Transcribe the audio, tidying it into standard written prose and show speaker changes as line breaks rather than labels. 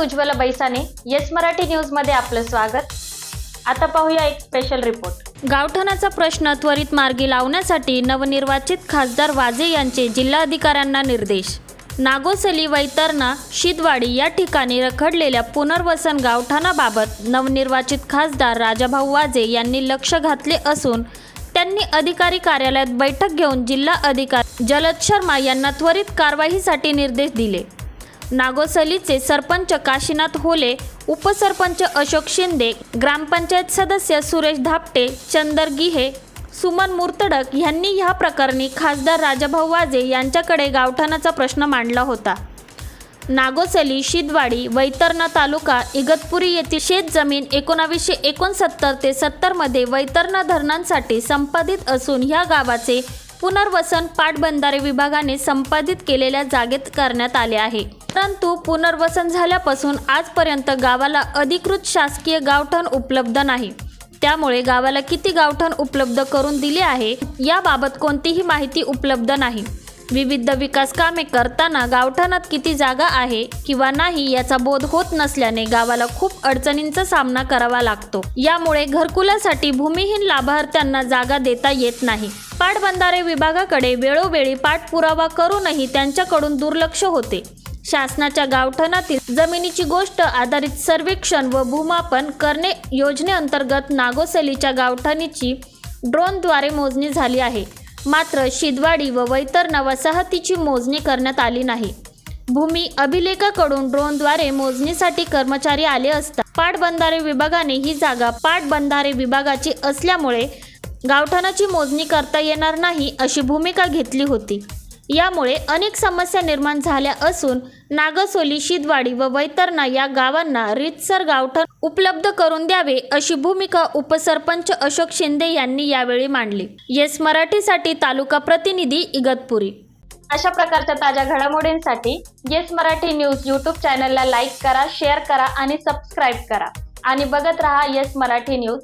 Ujjwala बैसाने yes Marathi news मध्ये आपलं स्वागत। आता पाहूया एक स्पेशल रिपोर्ट।
गावठाणाचा प्रश्न त्वरित मार्गी लावण्यासाठी नवनिर्वाचित खासदार वाजे यांचे जिल्हाधिकाऱ्यांना निर्देश। नागोसली, वैतरणा, शिदवाडी या ठिकाणी रखडलेल्या पुनर्वसन गावठाणाबाबत नवनिर्वाचित खासदार राजाभाऊ वाजे यांनी लक्ष घातले असून त्यांनी अधिकारी कार्यालयात बैठक घेऊन जिल्हा अधिकारी जलद शर्मा यांना त्वरित कारवाईसाठी निर्देश दिले। नागोसलीचे सरपंच काशीनाथ होले, उपसरपंच अशोक शिंदे, ग्रामपंचायत सदस्य सुरेश धापटे, चंदर गिहे, सुमन मुर्तडक यांनी या प्रकरणी खासदार राजाभाऊ वाजे यांच्याकडे गावठाणाचा प्रश्न मांडला होता। नागोसली, शिदवाडी, वैतरणा तालुका इगतपुरी येथील शेतजमीन 1969 ते 70 मध्ये वैतरणा धरणांसाठी संपादित असून ह्या गावाचे पुनर्वसन पाटबंधारे विभागाने संपादित केलेल्या जागेत करण्यात आले आहे। परंतु पुनर्वसन झाल्यापासून आजपर्यंत गावाला अधिकृत शासकीय गावठाण उपलब्ध नाही। त्यामुळे गावाला किती गावठाण उपलब्ध करून दिले आहे याबाबत कोणतीही माहिती उपलब्ध नाही। विविध विकास कामे करताना गावठाणात किती जागा आहे किंवा नाही याचा बोध होत नसल्याने गावाला खूप अडचणींचा सामना करावा लागतो। यामुळे घरकुलासाठी भूमिहीन लाभार्थ्यांना जागा देता येत नाही। पाटबंधारे विभागाकडे वेळोवेळी पाठपुरावा करूनही त्यांच्याकडून दुर्लक्ष होते। शासनाच्या गावठाणातील जमिनीची गोष्ट आधारित सर्वेक्षण व भूमापन करणे योजनेअंतर्गत नागोसलीच्या गावठाणीची ड्रोनद्वारे मोजणी झाली आहे। मात्र शिदवाडी व वैतरणा वसाहतीची मोजणी करण्यात आली नाही। भूमी अभिलेखाकडून ड्रोनद्वारे मोजणीसाठी कर्मचारी आले असता पाटबंधारे विभागाने ही जागा पाटबंधारे विभागाची असल्यामुळे गावठाणाची मोजणी करता येणार नाही अशी भूमिका घेतली होती। यामुळे अनेक समस्या निर्माण झाल्या असून नागोसली, शिदवाडी व वैतरणा या गावांना रीतसर गावठाण उपलब्ध करून द्यावे अशी भूमिका उपसरपंच अशोक शिंदे यांनी यावेळी मांडली। येस मराठीसाठी तालुका प्रतिनिधी इगतपुरी।
अशा प्रकारच्या ताज्या घडामोडींसाठी येस मराठी न्यूज यूट्यूब चॅनलला लाईक करा, शेअर करा आणि सबस्क्राईब करा आणि बघत रहा येस मराठी न्यूज।